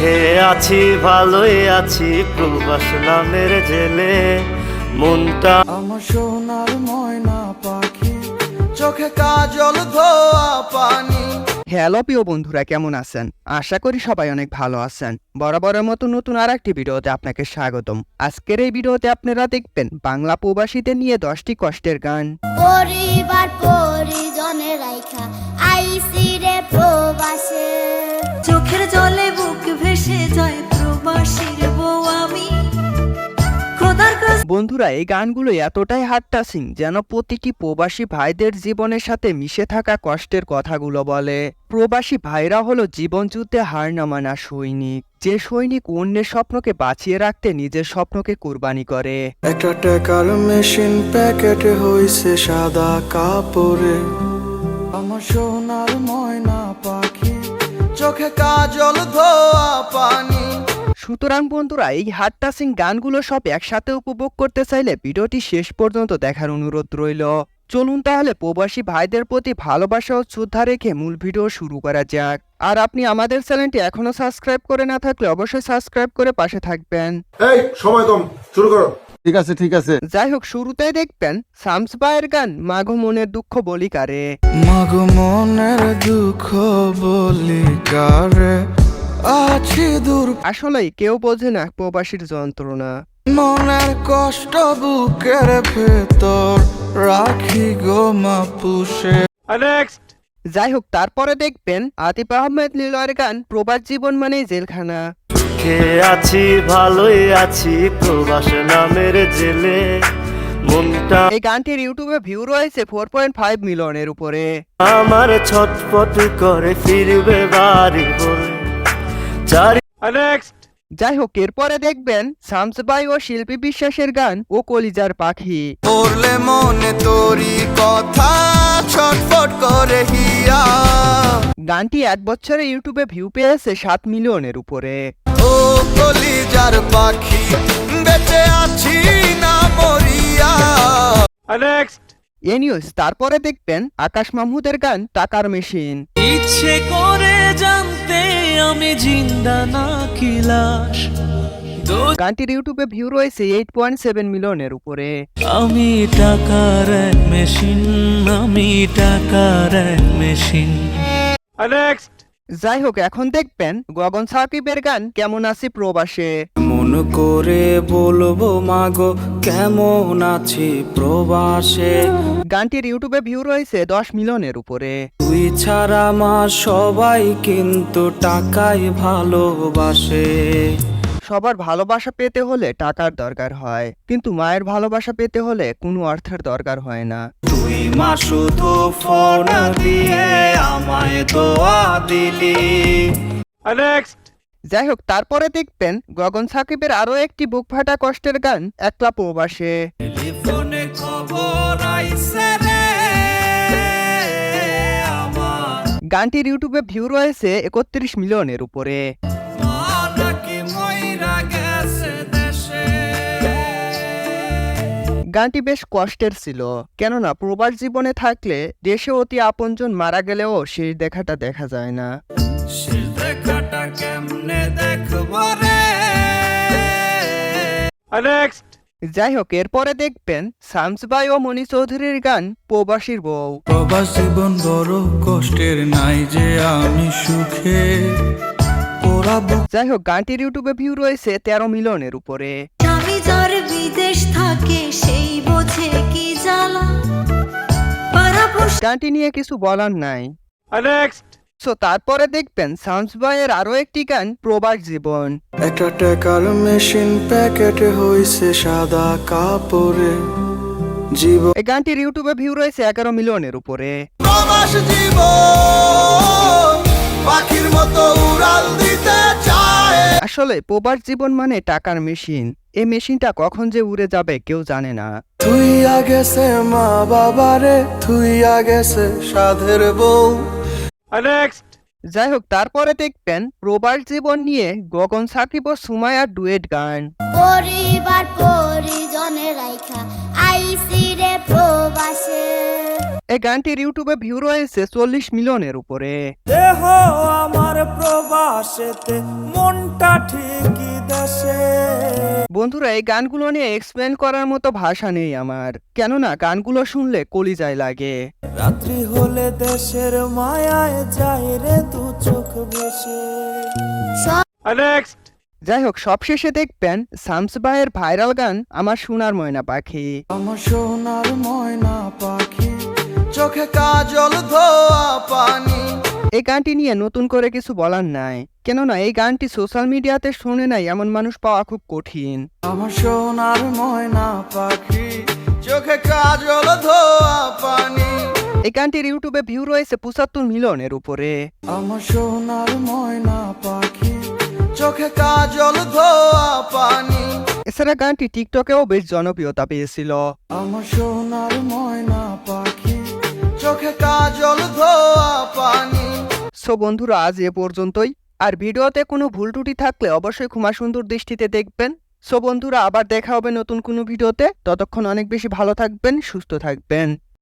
খেয়ে আছি ভালোই আছি প্রবাস নামের জেলে মনটা আমার সোনার ময়না পাখি চোখে কাজল ধোয়া পানি। হ্যালো প্রিয় বন্ধুরা, কেমন আছেন? আশা করি সবাই অনেক ভালো আছেন। বরাবরের মতো নতুন আর একটি ভিডিওতে আপনাকে স্বাগতম। আজকের এই ভিডিওতে আপনারা দেখবেন বাংলা প্রবাসীদের নিয়ে 10টি কষ্টের গান। পরিবার পরিজনে রাইখা আইসি রে প্রবাসে, চোখের জলে বুক ভেসে যায় প্রবাসীর বউ আমি। খোদার কাছে বন্ধুরা, এই গানগুলো এতটাই হার্ট টাচিং যেন প্রতিটি প্রবাসী ভাইদের জীবনের সাথে মিশে থাকা কষ্টের কথাগুলো বলে। প্রবাসী ভাইরা হলো জীবনযুদ্ধে হার না মানা সৈনিক, যে সৈনিক অন্যের স্বপ্নকে বাঁচিয়ে রাখতে নিজের স্বপ্নকে কুরবানি করে। একটা টাকার মেশিন প্যাকেটে হইছে সাদা কাপড়ে। আমার সোনার ময়না পাখি চোখে কাজল ধোয়া পানি। সুতরাং বন্ধুরা, এই হার্ট টাচিং গানগুলো সব একসাথে উপভোগ করতে চাইলে ভিডিওটি শেষ পর্যন্ত দেখার অনুরোধ রইল। চলুন তাহলে প্রবাসী ভাইদের প্রতি ভালোবাসা ও শ্রদ্ধা রেখে মূল ভিডিও শুরু করা যাক। আর আপনি আমাদের চ্যানেলটি এখনো সাবস্ক্রাইব করে না থাকলে অবশ্যই সাবস্ক্রাইব করে পাশে থাকবেন। এই সময় কম, শুরু করো। ঠিক আছে। যাই হোক, শুরুতেই দেখবেন শামস ভাইয়ের গান মাগো মনের দুঃখ বলি কারে। মাগো মনের দুঃখ বলি কারে, আছি দূর আসলেই কেউ বোঝে না প্রবাসীর যন্ত্রণা। মনের কষ্ট বুকের ভেতর রাখি গো মাপুষে। যাই হোক, তারপরে দেখবেন আতিফ আহমেদ নিলয়ের গান প্রবাস জীবন মানে জেলখানা। খেয়ে আছি ভালোই আছি প্রবাস নামের জেলে মনটা এই গানটির ইউটিউবে ভিউ রয়েছে 4.5 মিলিয়নের উপরে। আমার ছটফট করে ফিরবে বাড়ি বলে চারি যাই হোক, এরপরে দেখবেন শামস ভাই ও শিল্পী বিশ্বাসের গান ও কলিজার পাখি। পড়লে মনে তোরি কথা ছটফট করে হিয়া। গানটি 1 বছরে ইউটিউবে ভিউ পেয়েছে 7 মিলিয়নের উপরে। ও কলিজার পাখি বেঁচে আছি না মরিয়া। এ নিউজ। তারপরে দেখবেন আকাশ মাহমুদের গান টাকার মেশিন। ইচ্ছে করে জানতে আমি জিন্দা না কি লাশ, গানটির ইউটিউবে ভিউ রয়েছে 8.7 মিলিয়নের উপরে। আমি টাকার এক মেশিন, আমি টাকার এক মেশিন। যাই হোক, এখন দেখবেন গগন সাকিবের গান কেমন আছি প্রবাসে। মন করে বলবো মাগো কেমন আছি প্রবাসে। গানটির ইউটিউবে ভিউ রয়েছে 10 মিলিয়নের উপরে। তুই ছাড়া আমার সবাই কিন্তু টাকাই ভালোবাসে। সবার ভালোবাসা পেতে হলে টাকার দরকার হয়, কিন্তু মায়ের ভালোবাসা পেতে হলে কোনো অর্থের দরকার হয় না। তুই মা শুধু ফোন দিয়ে আমায় দোয়া দিলি। যাই হোক, তারপরে দেখবেন গগন সাকিবের আরো একটি বুক ফাটা কষ্টের গান একলা প্রবাসে। টেলিফোনে খবর আইছে রে আমার, গানটির ইউটিউবে ভিউ রয়েছে 31 মিলিয়নের উপরে। মা নাকি মইরা গেছে দেশে। গানটি বেশ কষ্টের ছিল, কেননা প্রবাস জীবনে থাকলে দেশে অতি আপনজন মারা গেলেও সেই দেখাটা দেখা যায় না। সে দেখাটা কেমনে দেখবো রে। যাই হোক, এরপরে দেখবেন শামস ভাই ও মনি চৌধুরীর গান প্রবাসীর বউ। প্রবাস জীবন বড় কষ্টের, নাই যে আমি সুখে ওরা। যাই হোক, গানটির ইউটিউবে ভিউ রয়েছে 13 মিলিয়নের উপরে। স্বামী যার বিদেশ থাকে সেই বোঝে কি জ্বালা। পারাপোষ গানটি নিয়ে কিছু বলার নাই। সো তারপরে দেখবেন শামস ভাইয়ের আরো একটি গান প্রবাস জীবন। একটা টাকার মেশিন প্যাকেটে হইছে সাদা কাপড়ে জীবন। এই গানটির ইউটিউবে ভিউ রয়েছে 11 মিলিয়নের উপরে। প্রবাস জীবন পাখির মতো উড়াল দিতে চায়। আসলে প্রবাস জীবন মানে টাকার মেশিন। এই মেশিনটা কখন যে উড়ে যাবে কেউ জানে না। তুই আগেছে মা বাবারে, তুই আগেছে সাধের বউ। যাই হোক, তারপরে দেখবেন প্রবাস জীবন নিয়ে গগন সাকিব ও সুমাইয়ার ডুয়েট গান। পরিবার পরিজনে রাইখা আইসি রে প্রবাসে, এই গানটির ইউটিউবে ভিউ রয়েছে 40 মিলিয়নের উপরে। দেহ আমার প্রবাসেতে মনটা ঠিকই দেশে। বন্ধুরা এই গানগুলো নিয়ে এক্সপ্লেন করার মতো ভাষা নেই আমার, কেননা গানগুলো শুনলে কলিজায় লাগে। রাত্রি হলে দেশের মায়ায় যায় রে দু চোখ ভেসে। যাই হোক, সবশেষে দেখবেন শামস ভাইয়ের ভাইরাল গান আমার সোনার ময়না পাখি। আমার সোনার ময়না পাখি, চোখে কাজল ধোয়া পানি। এই গানটি নিয়ে নতুন করে কিছু বলার নাই, কেননা এই গানটি সোশ্যাল মিডিয়াতে শুনে নাই এমন মানুষ পাওয়া খুব কঠিন। আমার সোনার ময়না পাখি, চোখে কাজল ধোয়া পানি। এই গানটির ইউটিউবে ভিউ রয়েছে 75 মিলিয়নের উপরে। আমার সোনার ময়না পাখি, চোখে কাজল ধোয়া পানি। এছাড়া গানটি টিকটকেও বেশ জনপ্রিয়তা পেয়েছিল। আমার সোনার ময়না পাখি, চোখে কাজল ধোয়া পানি। সো বন্ধুরা আজ এ পর্যন্তই। আর ভিডিওতে কোনো ভুল ত্রুটি থাকলে অবশ্যই ক্ষমা সুন্দর দৃষ্টিতে দেখবেন। সো বন্ধুরা আবার দেখা হবে নতুন কোনো ভিডিওতে, ততক্ষণ অনেক বেশি ভালো থাকবেন, সুস্থ থাকবেন।